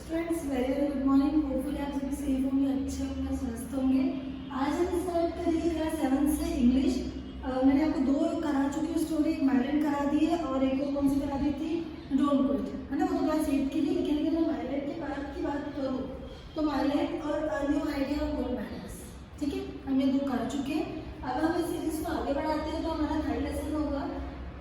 Students very very good morning. Hopefully आप सभी safe होंगे, अच्छे होंगे, स्वस्थ होंगे। आज हम स्टार्ट करेंगे क्लास 7 से इंग्लिश। मैंने आपको दो करा चुकी हूँ स्टोरी, एक माइलेट करा दी है और एक को कौन सी करा दी थी, डोंट क्विट, है ना। वो तो क्लास 8 की थी, लेकिन अगर मैं माइलेट के बाद की बात करूँ तो माइलेट और new idea of gold medals, ठीक है, हम ये दो कर चुके हैं। अब हम इस सीरीज को आगे बढ़ाते हैं तो हमारा थर्ड लेसन होगा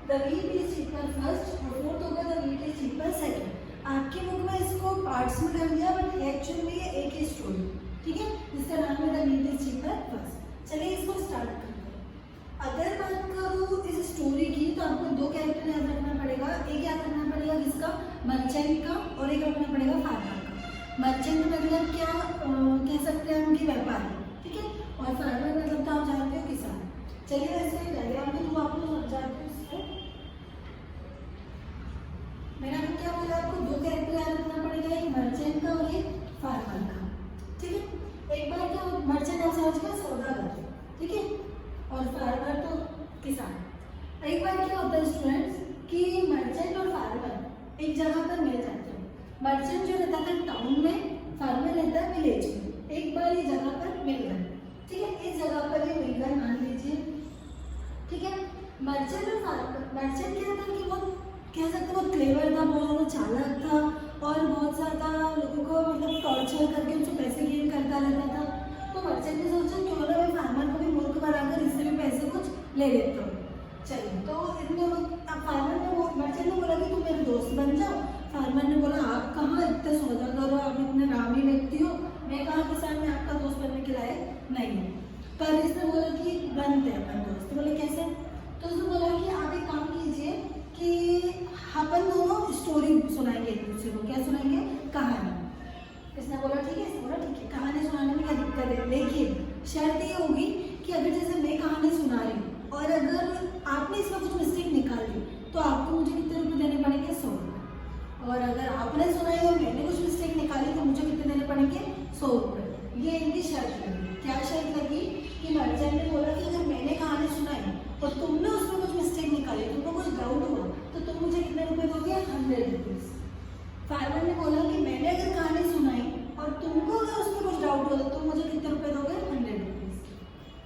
the wheat is cheaper first और फोर्थ होगा the wheat is cheaper second. आपकी बुक में इसको पार्ट्स में कर दिया, बट एक्चुअली में ये एक ही स्टोरी, ठीक है, जिसका नाम है the wheat is cheaper first. चलिए इसको स्टार्ट करते हैं। अगर बात करूँ इस स्टोरी की तो आपको दो कैरेक्टर याद रखना पड़ेगा। एक याद रखना पड़ेगा किसका, मर्चेंट का, और एक रखना पड़ेगा फार्मर का। मर्चेंट मतलब क्या कह सकते हैं हम कि व्यापारी, ठीक है, और फार्मर मतलब तो आप जानते हो किसान। चलिए वैसे डायग्राम के थ्रू आपको समझाते हैं। मैंने आपको क्या बोला, आपको दो कैरेक्टर याद रखना पड़ेगा, एक मर्चेंट का और एक फार्मर का, ठीक है। एक बार क्या मर्चेंट आप समझ गए, सौदागर, ठीक है, और फार्मर तो किसान। एक बार क्या होता है स्टूडेंट्स कि मर्चेंट और फार्मर एक जगह पर मिल जाते हैं। मर्चेंट जो रहता था टाउन में, फार्मर रहता है विलेज में। एक बार ये जगह पर मिल गए, ठीक है, इस जगह पर ये मिल गए मान लीजिए, ठीक है। मर्चेंट और फार्मर, मर्चेंट क्या था कि बहुत कह सकते बहुत क्लेवर था, बहुत ज़्यादा चालाक था और बहुत ज़्यादा लोगों को मतलब टॉर्चर करके उनसे पैसे गेन करता रहता था। तो मर्चेंट ने सोचा क्यों ना मैं फार्मर को भी मूर्ख बनाकर इससे भी पैसे कुछ ले लेता हूँ। चलिए तो इन दोनों, अब फार्मर ने मर्चेंट ने बोला कि तुम मेरे दोस्त बन जाओ। फार्मर ने बोला आप कहाँ इतने सौदागर हो, आप इतने नामी व्यक्ति हो, मैं कहाँ किसान में आपका दोस्त बनने के लायक नहीं हूँ। पर इसने बोला कि बनते हैं अपन दोस्त। बोले कैसे, तो उसने बोला कि आप एक काम कीजिए कि अपन दोनों स्टोरी सुनाएंगे एक दूसरे को। क्या सुनाएंगे, कहानी। इसने बोला ठीक है, इसने बोला ठीक है, कहानी सुनाने में क्या दिक्कत है। लेकिन शर्त ये होगी कि अगर जैसे मैं कहानी सुना रही हूँ और अगर आपने इसमें कुछ मिस्टेक निकाल दी तो आपको मुझे कितने रुपये देने पड़ेंगे, 100 रुपये। और अगर आपने सुनाई और मैंने कुछ मिस्टेक निकाली तो मुझे कितने देने पड़ेंगे, 100 रुपये। ये इनकी शर्त लगी। क्या शर्त लगी कि मर्चेंट ने बोला कि अगर मैंने कहानी सुनाई और तुमने उसमें कुछ मिस्टेक निकाली, तुमको कुछ डाउट हुआ तो तुम मुझे कितने रुपए दोगे, 100 रुपीज़। फार्मर ने बोला कि मैंने अगर कहानी सुनाई और तुमको अगर उसमें कुछ डाउट हुआ तो तुम मुझे कितने रुपए दोगे, 100 रुपीज़।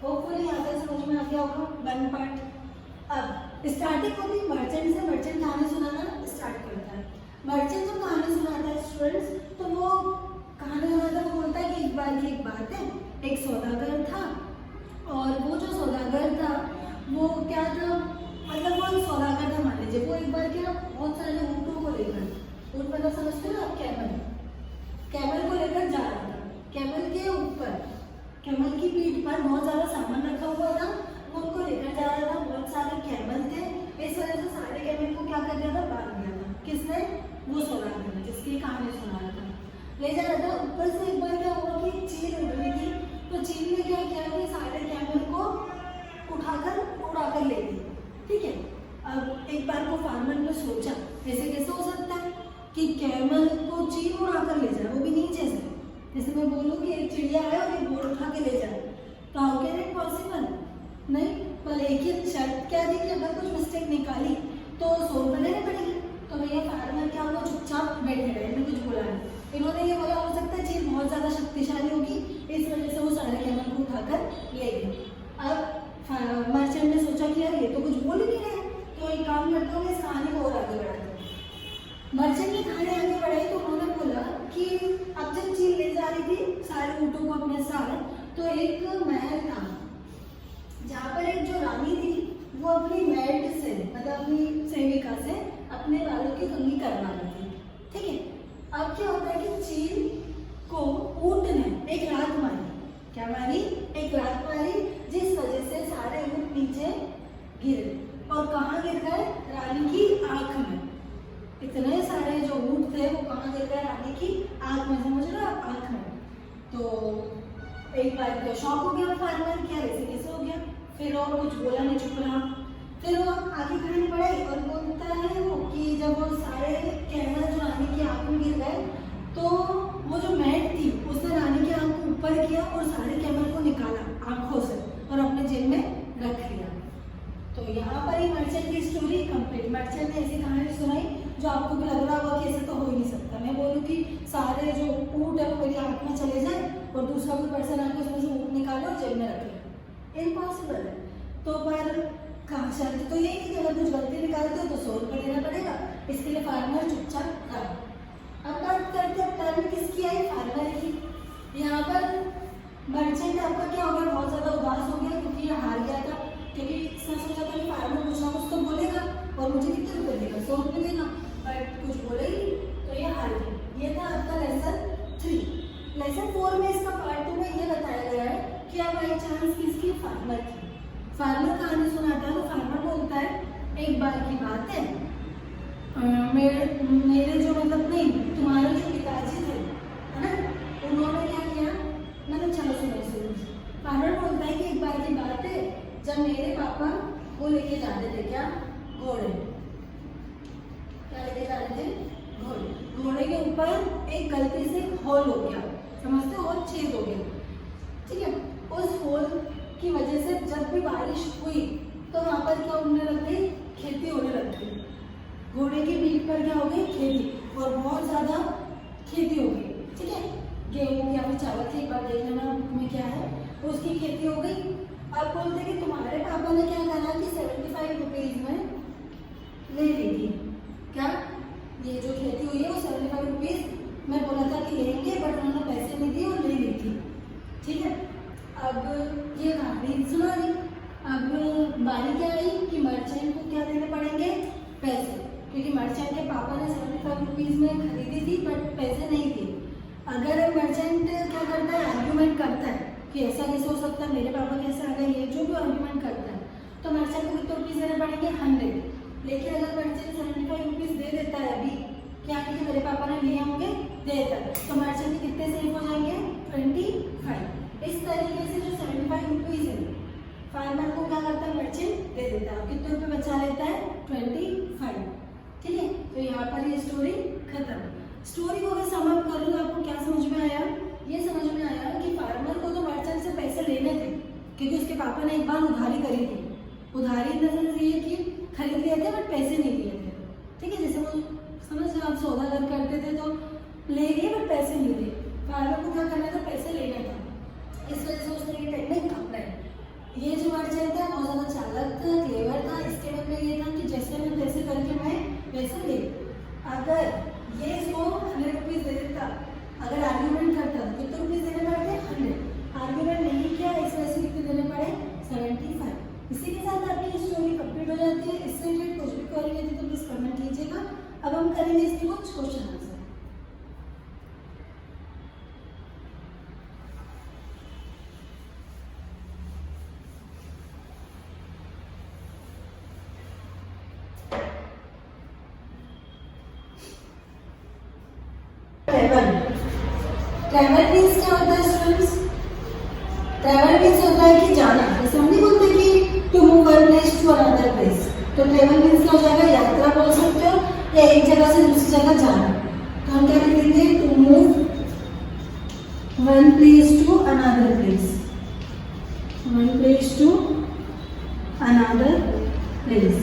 होपफुली यहाँ तक समझ में आ गया होगा वन पार्ट। अब स्टार्टिंग होगी मर्चेंट से। मर्चेंट कहानी सुनाना स्टार्ट करता है। मर्चेंट जब कहानी सुनाता है स्टूडेंट्स तो वो कहानी सुनाता है, वो बोलता है कि एक बार की एक बात है, एक सौदागर था और वो जो सौदागर था वो क्या था, मतलब वो एक सौदागर था मान लीजिए। वो एक बार क्या बहुत सारे ऊँटों को लेकर, ऊँट मतलब समझते हो आप, कैमल को लेकर जा रहा था। कैमल के ऊपर, कैमल की पीठ पर बहुत ज़्यादा सामान रखा हुआ था, वो उनको लेकर जा रहा था। बहुत सारे कैमल थे, इस वजह से सारे कैमल को क्या कर दिया था, बांध दिया था। किसने, वो सौदागर ने जिसकी कहानी सुना रहा था, ले जा रहा था। ऊपर से एक बार क्या हुआ कि चील उड़ रही थी, तो चील ने क्या किया कि सारे कैमल को उड़ाकर ले गई, ठीक है। अब एक बार को फार्मर ने सोचा ऐसे कैसे हो सकता है कि कैमल को चील उड़ाकर ले जाए, वो भी नीचे से। जैसे मैं बोलूँ कि एक चिड़िया है और एक बोर्ड उठा के ले जाए, तो हाउ कैन इट पॉसिबल, नहीं। पर एक ही शर्त क्या थी कि अगर कुछ मिस्टेक निकाली तो 100 रुपये देने पड़ेगी। तो भैया फार्मर क्या हुआ, चुपचाप बैठे रहे, इन्होंने कुछ बोला नहीं। इन्होंने ये बोला हो सकता है चील बहुत ज़्यादा शक्तिशाली होगी, इस वजह से वो सारे कैमल को उठाकर ले गए। अब मर्चेंट ने सोचा कि यार ये तो कुछ बोल ही नहीं रहे, तो एक काम करता हूँ, इस कहानी को और आगे बढ़ाते हैं। मर्चेंट ने कहानी आगे बढ़ाई तो उन्होंने बोला कि अब जब चील ले जा रही थी सारे ऊँटों को अपने साथ, तो एक महल था जहाँ पर एक जो रानी थी वो अपनी मेड से, मतलब अपनी सेविका से अपने बालों की कंघी करवा रही थी, ठीक है। अब क्या होता है कि चील को ऊँट ने एक लात मारी। क्या मारी, एक लात मारी, जिस वजह से सारे ऊँट नीचे गिरे। और कहाँ गिर गए, रानी की आंख में। इतने सारे जो ऊँट थे वो कहाँ गिर गए, रानी की आंख में, समझ रहे हो, आंख में। तो एक बार तो शॉक हो गया फार्मर, क्या ऐसे कैसे हो गया। फिर और कुछ बोला नहीं, चुप रहा। फिर वो आगे कहानी बढ़ाई और बोलता है वो कि जब वो सारे कैमल जो रानी की आंख में गिर गए तो वो जो मैट थी उसने रानी की आंख को ऊपर किया और सारे कैमल को निकाला आंखों से और अपने जेब में रख लिया। तो यहाँ पर ही मर्चेंट की स्टोरी कंप्लीट। मर्चेंट ने ऐसी कहानी सुनाई जो आपको भी लग रहा होगा कि ऐसे तो हो ही नहीं सकता। मैं बोलूँ कि सारे दूसरा कोई पर्सन आके उसमें से ऊँट निकाले और जेब में रखे, इम्पॉसिबल है। तो पर कहाँ से आते, तो ये कि अगर कुछ गलती निकालते हो तो 100 रुपये देना पड़ेगा, इसके लिए फार्मर चुपचाप रहा। अब बात करते हैं टर्न किसकी आई, फार्मर की। यहाँ पर मर्चेंट आपका क्या हो गया, बहुत ज़्यादा उदास हो गया क्योंकि ये हार गया था, क्योंकि इसने सोचा था कि फार्मर कुछ ना कुछ तो बोलेगा और मुझे कितने रुपये देगा, 100 रुपये देगा, बट कुछ बोले ही तो ये हार गया। ये था आपका लेसन 3। लेसन 4 में इसका पार्ट 2 में ये बताया गया है कि अब बाई चांस किसकी, फार्मर की। फार्मर कहानी सुनाता है तो फार्मर बोलता है एक बार की बात है, मेरे जो मतलब नहीं तुम्हारे जो पिताजी थे है ना, उन्होंने क्या किया, मतलब चलो सुनो। फार्मर बोलता है कि एक बार की बात है जब मेरे पापा वो लेके जा रहे थे क्या, घोड़े, क्या लेके जा रहे थे, घोड़े। घोड़े के ऊपर एक गलती से होल हो गया, समझते हो, होल छेद हो गया, ठीक है। उस होल की वजह से जब भी बारिश हुई तो वहाँ पर क्या होने लग गई, खेती होने लग गई। घोड़े की पीठ पर क्या हो गई, खेती, और बहुत ज़्यादा खेती हो गई, ठीक है। गेहूँ या फिर चावल की, एक बार देख लेना में क्या है, तो उसकी खेती हो गई। अब बोलते कि तुम्हारे पापा ने क्या करा कि 75 रुपीज़ में ले ली थी, क्या ये जो खेती हुई है वो 75 रुपीज़ मैं बोला था कि लेंगे, बट उन्होंने पैसे नहीं दिए और ले ली थी, ठीक है। अब ये कहानी सुना दी। अब बारी क्या आई कि मर्चेंट को क्या देने पड़ेंगे, पैसे, क्योंकि मर्चेंट के पापा ने 75 रुपीज़ में खरीदी थी बट पैसे नहीं दिए। अगर मर्चेंट क्या करता है, आर्ग्यूमेंट करता है कि ऐसा कैसे हो सकता है, मेरे पापा कैसे आ गए, ये जो भी आर्ग्यूमेंट करता है, तो मर्चेंट को कितने रुपीज़ देने पड़ेंगे, 100। लेकिन अगर मर्चेंट 75 रुपीज़ दे देता है अभी, क्या क्योंकि मेरे पापा ने लिए होंगे, दे देता है, तो मर्चेंट के कितने सेव हो जाएंगे, 25। इस तरीके से जो 75 रुपीज़ है फार्मर को क्या करता है, मर्चेंट दे देता है, कितने रुपये बचा लेता है, 25, ठीक है। तो यहाँ पर ये स्टोरी खत्म। स्टोरी को अगर समअप करूँ तो आपको क्या समझ में आया, ये समझ में आया कि फार्मर को तो मर्चेंट से पैसे लेने थे क्योंकि उसके पापा ने एक बार उधारी करी थी। उधारी इन द सेंस ये कि खरीद लिए थे बट पैसे नहीं दिए थे, ठीक है। जैसे वो समझ आप सौदा अगर करते थे तो ले लिए बट पैसे नहीं दिए, फार्मर को क्या करना था, पैसे लेना था, इस वजह से उसने ये टेक्निक अपनाई। ये जो मर्चेंट था बहुत ज़्यादा चालाक था, क्लेवर था। इसके मतलब ये था कि जैसे मैं पैसे करके मैं पैसे ले, अगर ये इसको 100 रुपीज़ दे देता, अगर आर्ग्यूमेंट करता तो कितने रुपीज़ देने पड़ते, 100। आर्ग्यूमेंट नहीं किया, इस वजह से कितने देने पड़े, 75। इसी के साथ आपकी स्टोरी कंप्लीट हो जाती है। इससे रिलेटेड कुछ भी क्वेरी है तो प्लीज़ कमेंट कीजिएगा। अब हम करेंगे इसके कुछ क्वेश्चन आंसर। ट्रैवल मीन्स क्या होता है स्टूडेंट्स, ट्रैवल मीन्स होता है कि जाना। जैसे हम नहीं बोलते कि to move one place to another place, तो ट्रैवल मीन्स क्या हो जाएगा, यात्रा बोल सकते हो या एक जगह से दूसरी जगह जाना। तो हम क्या लिखेंगे, to move one place to another place, one place to another place.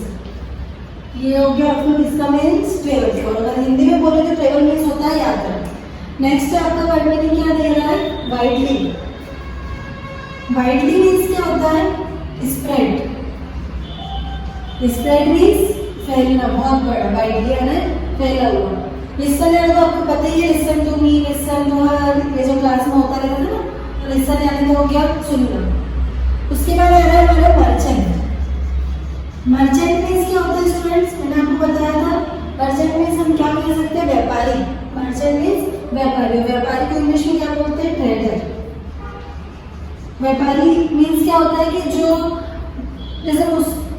ये हो गया आपको किसका मीन्स, ट्रेवल। और अगर हिंदी में बोले तो ट्रेवल मीन्स होता है यात्रा। नेक्स्ट आपका वर्ड मीनिंग क्या दे रहा है, वाइडली। वाइडली मीन्स क्या होता है, स्प्रेड। स्प्रेड मीन्स फैलना, बहुत बड़ा, वाइडली यानी फैला हुआ। लिसन यानी तो आपको पता ही है, listen to me, listen to her, ये जो क्लास में होता रहता है ना, तो लिसन यानी तो हो गया सुनना। उसके बाद आ रहा है हमारा मर्चेंट। मर्चेंट मीन्स क्या होता है स्टूडेंट्स, मैंने आपको बताया था, मर्चेंट मीन्स हम क्या कह सकते हैं, व्यापारी। मर्चेंट मीन्स व्यापारी। व्यापारी को इंग्लिश में क्या बोलते हैं, ट्रेडर। व्यापारी मीन्स क्या होता है कि जो जैसे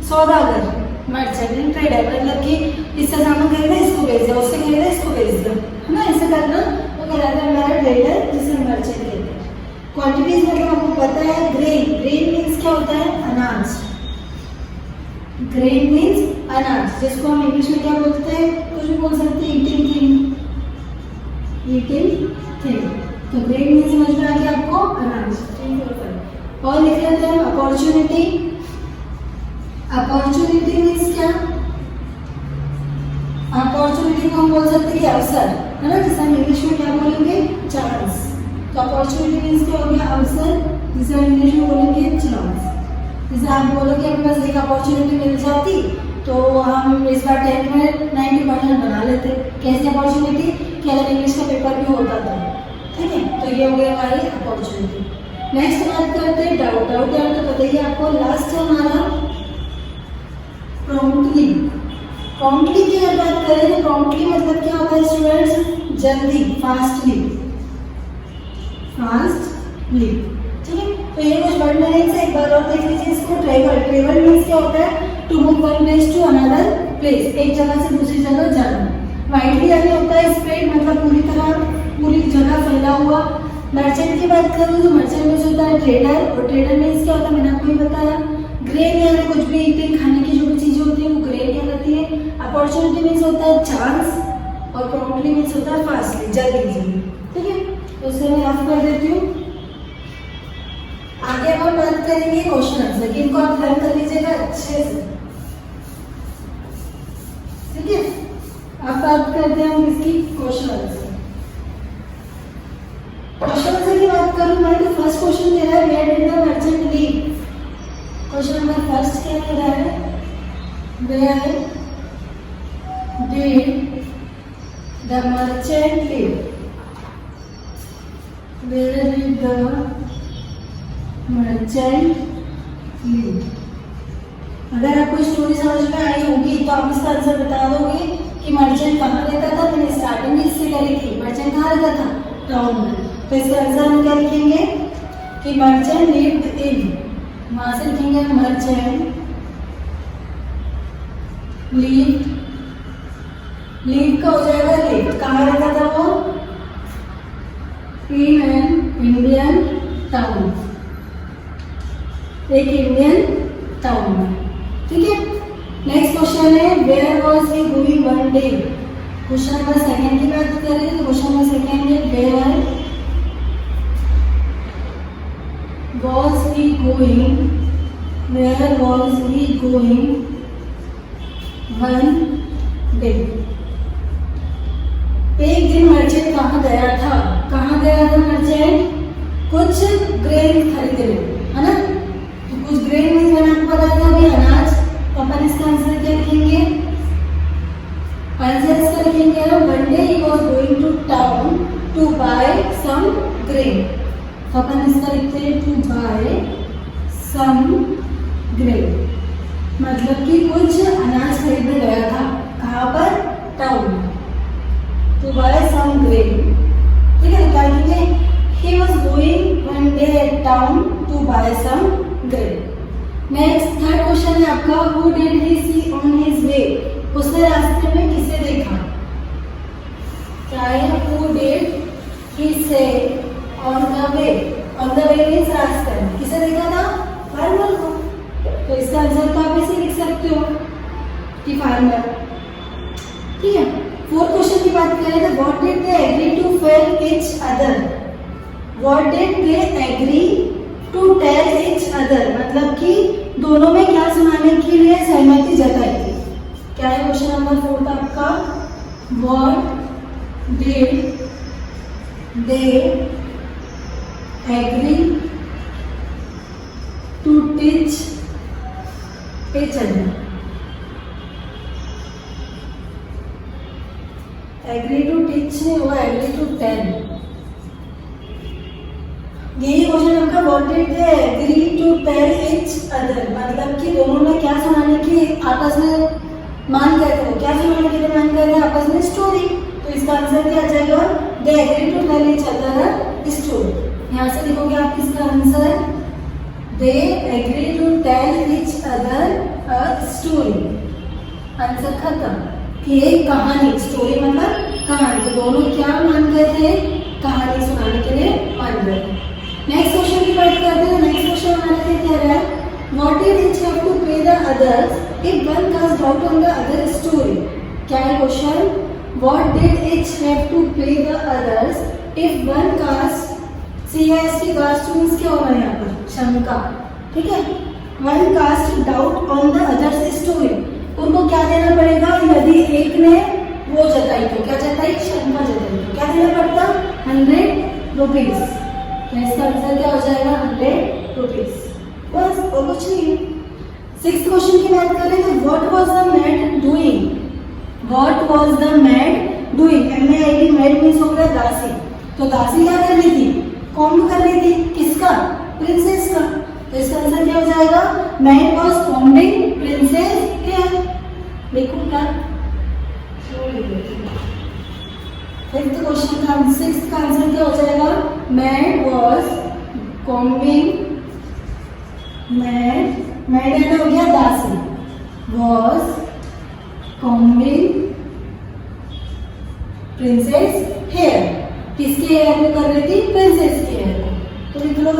सौदागर, मर्चेंट, ट्रेडर, मतलब कि इससे सामान खरीदा इसको बेच दिया, उससे खरीदा इसको बेच दिया, है ना, ऐसे करना वो कहलाता है हमारा ट्रेडर, जिसे मर्चेंट कहते हैं। क्वांटिटीज मतलब आपको पता है, ग्रेन। ग्रेन मीन्स क्या होता है, अनाज। ग्रेन मीन्स अनाज, जिसको हम इंग्लिश में क्या बोलते हैं, कुछ भी बोल सकते हैं, ईटिंग थिंग, ईटिंग थिंग। तो ग्रेन मीन्स समझ में आ गया आपको, अनाज। और लिख लेते हैं अपॉर्चुनिटी। अपॉर्चुनिटी मीन्स क्या, अपॉर्चुनिटी को हम बोल सकते हैं कि अवसर, है ना, जिसे हम इंग्लिश में क्या बोलेंगे, चांस। तो अपॉर्चुनिटी मीन्स क्या हो गया, अवसर, जिसे हम इंग्लिश में बोलेंगे चांस। जैसे आप बोलोगे अपने पास एक अपॉर्चुनिटी मिल जाती तो हम इस बार 10th में 90% बना लेते। कैसी अपॉर्चुनिटी कि अगर इंग्लिश का पेपर भी होता था, ठीक है। तो ये हो गई हमारी अपॉर्चुनिटी। नेक्स्ट बात करते हैं डाउट। डाउट यार तो पता ही आपको, लास्ट है हमारा प्रॉम्प्टली। प्रॉम्प्टली की अगर बात करें तो प्रॉम्प्टली मतलब क्या होता है स्टूडेंट्स, जल्दी, फास्टली, फास्टली, ठीक है। तो ये कुछ वर्ड मीनिंग से एक बार और देख लीजिए इसको। ट्रेवल, ट्रेवल मीन्स क्या होता है, to move one place to another place, एक जगह से दूसरी जगह जाना। वाइडली यानी होता है स्प्रेड, मतलब पूरी तरह, पूरी जगह फैला हुआ। मर्चेंट की बात करूँ तो मर्चेंट मीन्स होता है ट्रेडर, और ट्रेडर मीन्स क्या होता है मैंने आपको ही बताया। ग्रेन यानी कुछ भी ईटिंग, खाने की जो भी चीजें होती है वो ग्रेन कहलाती है। अपॉर्चुनिटी मीन्स होता है चांस, और प्रॉम्प्टली मीन्स होता है फास्टली, जल्दी जल्दी, ठीक है। तो उसे मैं ऑफ कर देती हूँ। आगे हम बात करेंगे क्वेश्चन आंसर की, इनको आप लर्न कर लीजिएगा अच्छे से, ठीक है। अब बात करते हैं हम इसकी क्वेश्चन आंसर। क्वेश्चन आंसर की बात करूं मैं तो फर्स्ट क्वेश्चन दे रहा है where did the merchant leave. Question number first क्या दे रहा है, where did the merchant leave, where did the merchant leave. अगर आपको स्टोरी समझ में आई होगी तो आप इसका आंसर बता दोगे कि मर्चेंट कहाँ रहता था। मैंने स्टार्टिंग भी इससे करी थी, मर्चेंट कहाँ रहता था, टाउन में। तो इसका आंसर हम क्या लिखेंगे कि मर्चेंट लिव्ड इन, वहां से लिखेंगे मर्चेंट लिव्ड, लिव का हो जाएगा लिव्ड, कहाँ रहता था वो, इन एन इंडियन टाउन, एक इंडियन टाउन में, ठीक है। नेक्स्ट क्वेश्चन है where was he going one day. Question number second की बात करें तो क्वेश्चन नंबर सेकंड है where was he going, where was he going one day. एक दिन मर्चेंट कहाँ गया था, कहाँ गया था मर्चेंट, कुछ ग्रेन खरीदने, है ना। तो कुछ ग्रेन मीन्स मैंने आपको बताया था भाई अनाज। तो अपन इसका आंसर क्या लिखेंगे, आंसर इसका लिखेंगे one day he was going to town to buy some grain. तो अपन इसका लिखते हैं टू बाय सम ग्रेन, मतलब कि कुछ अनाज खरीदने गया था, कहाँ पर, टाउन में, टू बाय सम ग्रेन, ठीक है। क्या लिखेंगे, he was going one day at town to buy some grain। Next third question है आपका who did he see on his way। उसने रास्ते में किसे देखा, क्या है, who did he see on the way, on the way means रास्ते में, किसे देखा था, फार्मर को। तो इसका आंसर तो आप ऐसे लिख सकते हो कि फार्मर, ठीक है। फोर्थ क्वेश्चन की बात करें तो what did they agree to tell each other, what did they agree to tell each other, मतलब कि दोनों में क्या सुनाने के लिए सहमति जताई थी। क्या है क्वेश्चन नंबर फोर्थ आपका, what did they agree to teach each other, agree to teach नहीं होगा, एग्री टू टेल। यही क्वेश्चन आपका what did they agree to tell each other, मतलब कि दोनों ने क्या सुनाने की आपस में मान गए थे, क्या सुनाने के लिए मान गए थे आपस में, स्टोरी। तो इसका आंसर क्या आ जाएगा, they agree to tell each other story. यहाँ से लिखोगे आप इसका answer, they agree to tell each other a story, answer खत्म। कि एक कहानी, स्टोरी मतलब कहानी, तो दोनों क्या मान गए थे, कहानी सुनाने के लिए मान गए थे। नेक्स्ट क्वेश्चन की बात करते हैं। नेक्स्ट क्वेश्चन हमारे लिए क्या है, what did each have to pay the others if one cast doubt on the other story. क्या है question, what did each have to pay the others if one cast, CAST cast means क्या होगा यहाँ पर, शंका, ठीक है। One cast doubt on the others story, उनको क्या देना पड़ेगा, यदि एक ने वो जताई तो क्या जताई, शंका जताई तो क्या देना पड़ता, 100 रुपीज, तो इसका आंसर क्या हो जाएगा 100 रुपीज। बस और कुछ नहीं है। 6th क्वेश्चन की बात करें तो what was the mad doing, what was the mad doing, MAID mad means हो गया दासी। तो दासी क्या कर रही थी, कॉम्ब कर रही थी, किसका, प्रिंसेस का। तो इसका आंसर क्या हो जाएगा, maid was combing princess hair. देखो क्या 5th क्वेश्चन का 6th का आंसर क्या हो जाएगा, मैड वाज कॉम्बिंग, मैड हो गया दासी, वाज कॉम्बिंग प्रिंसेस हेयर, किसके हेयर को कर रही थी, प्रिंसेस के हेयर को। तो लिख लो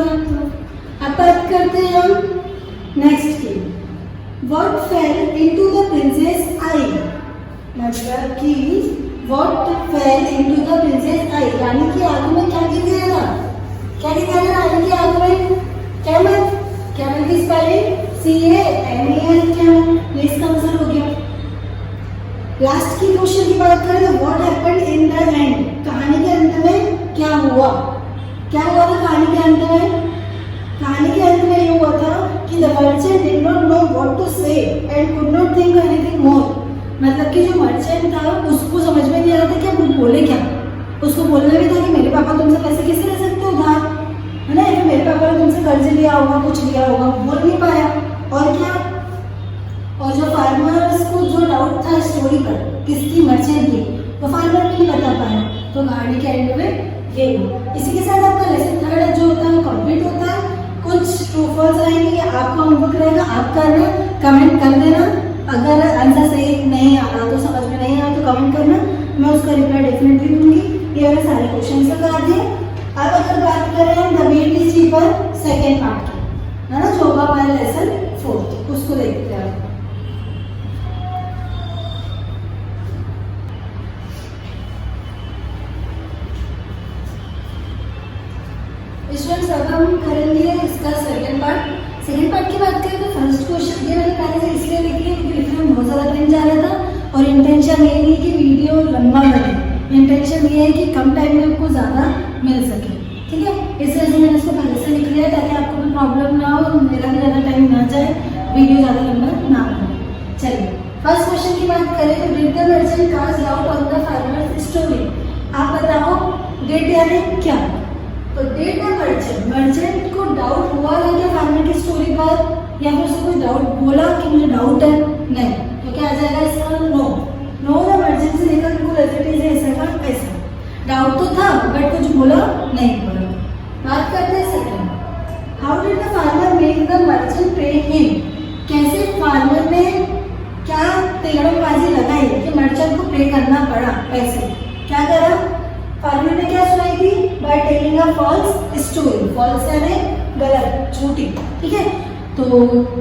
अब बात करते हैं हम नेक्स्ट की, what fell into the princess eye, मतलब कि what fell into the princess eye, रानी की आंखों में क्या गिर गया था, क्या गिर गया था रानी की आंखों में, कैमल, कैमल की स्पेलिंग CAMEL, कैमल, इसका आंसर हो गया। लास्ट की क्वेश्चन की बात करें तो what happened in the end, कहानी के अंत में क्या हुआ, क्या हुआ था कहानी के अंत में, कहानी के अंत में ये हुआ था कि the merchant did not know what to say and could not think anything more, मतलब कि जो मर्चेंट था उसको समझ में नहीं आ रहा था कि वो बोले क्या, उसको बोलना भी था कि मेरे पापा तुमसे पैसे कैसे ले सकते हो उधार, है ना, या मेरे पापा ने तुमसे कर्ज लिया होगा, कुछ लिया होगा, बोल नहीं पाया। और क्या, और जो फार्मर्स को जो डाउट था स्टोरी पर किसकी, मर्चेंट की, तो फार्मर भी नहीं बता पाया। तो कहानी के एंड में ये हुआ। इसी के साथ आपका लेसन 3 जो होता है कंप्लीट होता है। कुछ ट्रू फॉल्स रहेंगे, आपका होमवर्क रहेगा, आप करना, कमेंट कर देना। अगर आंसर सही नहीं आ रहा तो समझ में नहीं आ रहा तो कमेंट करना, मैं उसका रिप्लाई डेफिनेटली दूंगी। ये मैंने सारे क्वेश्चन लगा दिए। अब अगर बात करें हम द BTC पर सेकेंड पार्ट की, है ना, जो होगा हमारा लेसन 4, उसको देखते हैं। स्टूडेंट्स अब हम करेंगे इसका सेकेंड पार्ट। सेकेंड पार्ट की बात करें तो फर्स्ट क्वेश्चन ये मैंने पहले से इसलिए लिखी है क्योंकि लिखने में बहुत ज़्यादा टाइम जा रहा था और इंटेंशन ये नहीं कि वीडियो लंबा बने, इंटेंशन ये है कि कम टाइम में आपको ज़्यादा मिल सके, ठीक है। इस वजह से मैंने इसको पहले से लिख लिया ताकि आपको भी प्रॉब्लम ना हो, मेरा भी ज़्यादा टाइम ना जाए, वीडियो ज़्यादा लंबा ना बने। चलिए फर्स्ट क्वेश्चन की बात करें तो did the merchant cast doubt on the farmer's story. आप बताओ डिड यानी क्या, तो डिड द मर्चेंट को डाउट हुआ था क्या फार्मर की स्टोरी पर, या फिर उसको कोई डाउट बोला कि मुझे डाउट है, नहीं, तो क्या आ जाएगा इसका नो। नो द मर्चेंट से लेकर बिल्कुल एज इट इज ऐसा का ऐसा, डाउट तो था बट कुछ बोला नहीं बोला। बात करते हैं second, how did the farmer make the merchant pay him, कैसे फार्मर ने क्या तेड़बाजी लगाई कि मर्चेंट को पे करना पड़ा पैसे, क्या करा फार्मर ने, क्या सुनाई थी, by telling a false story, false यानी गलत, झूठी, ठीक है। तो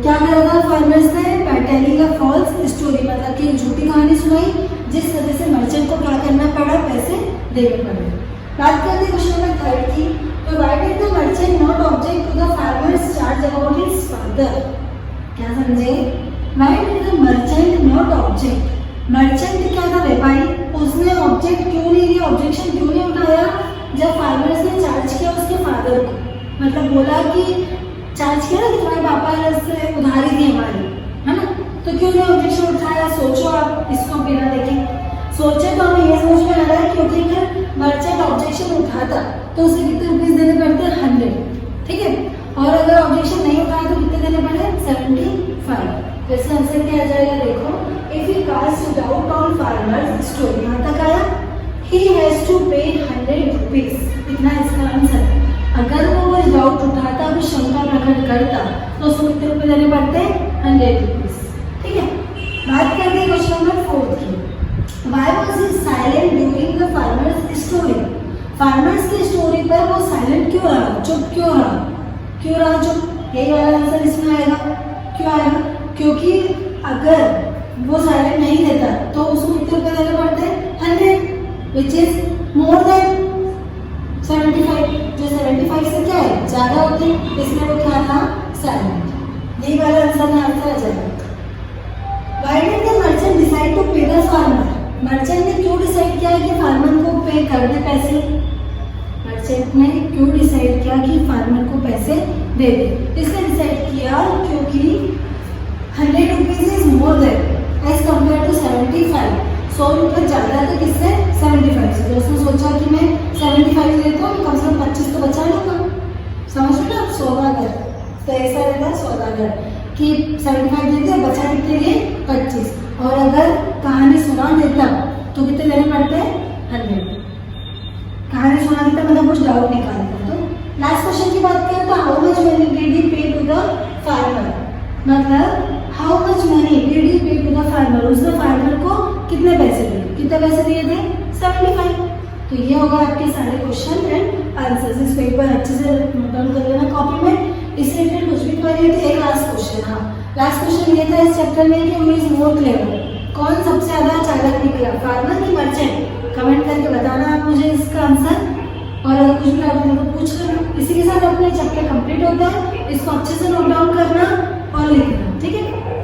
क्या करा था फार्मर्स ने, by telling a false story, मतलब कि झूठी कहानी सुनाई जिस वजह से मर्चेंट को क्या करना पड़ा, पैसे देने पड़े। बात करते हैं क्वेश्चन नंबर 3 की, तो why did the merchant not object to the farmer's charge about his father, क्या समझे, why did the merchant not object, merchant क्या था व्यापारी, उसने ऑब्जेक्ट क्यों नहीं दिया, ऑब्जेक्शन क्यों नहीं उठाया जब फार्मर्स ने चार्ज किया उसके फादर को, मतलब बोला कि चार्ज किया ना कि तुम्हारे पापा ने उससे उधारी दी हमारी, है ना, तो क्यों नहीं ऑब्जेक्शन उठाया। सोचो आप इसको बिना देखे, सोचे तो हमें ये समझ में आ रहा है क्योंकि अगर मर्चेंट ऑब्जेक्शन उठाता तो उसे कितने रुपीज देने पड़ते, 100, ठीक है, और अगर ऑब्जेक्शन नहीं उठाया तो कितने देने पड़े, 75। इसका आंसर क्या आ जाएगा, देखो, if he cast doubt on farmer's story, यहाँ तक आया, ही हैज टू पे 100 रुपीज, इतना इसका आंसर। अगर वो कुछ डाउट उठाता, कुछ शंका प्रकट करता तो उसको कितने रुपए देने पड़ते, 100 रुपीज, ठीक है। बात करते हैं क्वेश्चन नंबर 4 की, why was he silent during the farmer's story, farmers की स्टोरी पर वो साइलेंट क्यों रहा, चुप क्यों रहा, क्यों रहा चुप, यही वाला आंसर इसमें आएगा। क्यों आएगा, क्योंकि अगर वो साइलेंट नहीं देता तो उसको कितने रुपए देने पड़ते, 100, विच इज मोर देन 75, जो 75 से क्या है ज्यादा होते हैं, इसलिए वो क्या था, साइलेंट। यही वाला आंसर में आंसर आ जाएगा। Why did the merchant decide to pay the farmer, merchant ने क्यों डिसाइड किया कि फार्मर को पे कर दे पैसे, मर्चेंट ने क्यों डिसाइड किया कि फार्मर को पैसे दे दे? इसलिए डिसाइड किया क्योंकि 100 rupees is more than as compare to 75। 100 रुपये ज़्यादा है किससे? 75 से। तो उसने सोचा कि मैं 75 देता हूँ, कम से कम 25 तो बचा लूँगा। समझ लो ना, सौदागर तो ऐसा रहता है सौदागर कि 75 देते हैं, बचा कितने लिए? 25। और अगर कहानी सुना देता तो कितने देने पड़ते हैं? 100। कहानी सुना देता मतलब कुछ डाउट निकालता। तो लास्ट क्वेश्चन की बात करें तो how much money did he पे टू द फार्मर, मतलब how much money did he पे टू द फार्मर, उसने फार्मर को कितने पैसे दिए? कितने पैसे दिए थे? 75। तो ये होगा आपके सारे क्वेश्चन एंड आंसर्स। इसको एक बार अच्छे से नोट डाउन कर लेना कॉपी में। इस रिलेटेड कुछ भी क्वेरी थी। एक लास्ट क्वेश्चन, हाँ लास्ट क्वेश्चन ये था इस चैप्टर में कि हु इज मोर क्लेवर, कौन सबसे ज्यादा चालाक निकला, फार्मर की मर्चेंट? कमेंट करके बताना आप मुझे इसका आंसर। और अगर कुछ भी डाउट हो तो पूछ लेना। इसी के साथ अपने चैप्टर कंप्लीट होता है। इसको अच्छे से नोट डाउन करना और लिखना, ठीक है।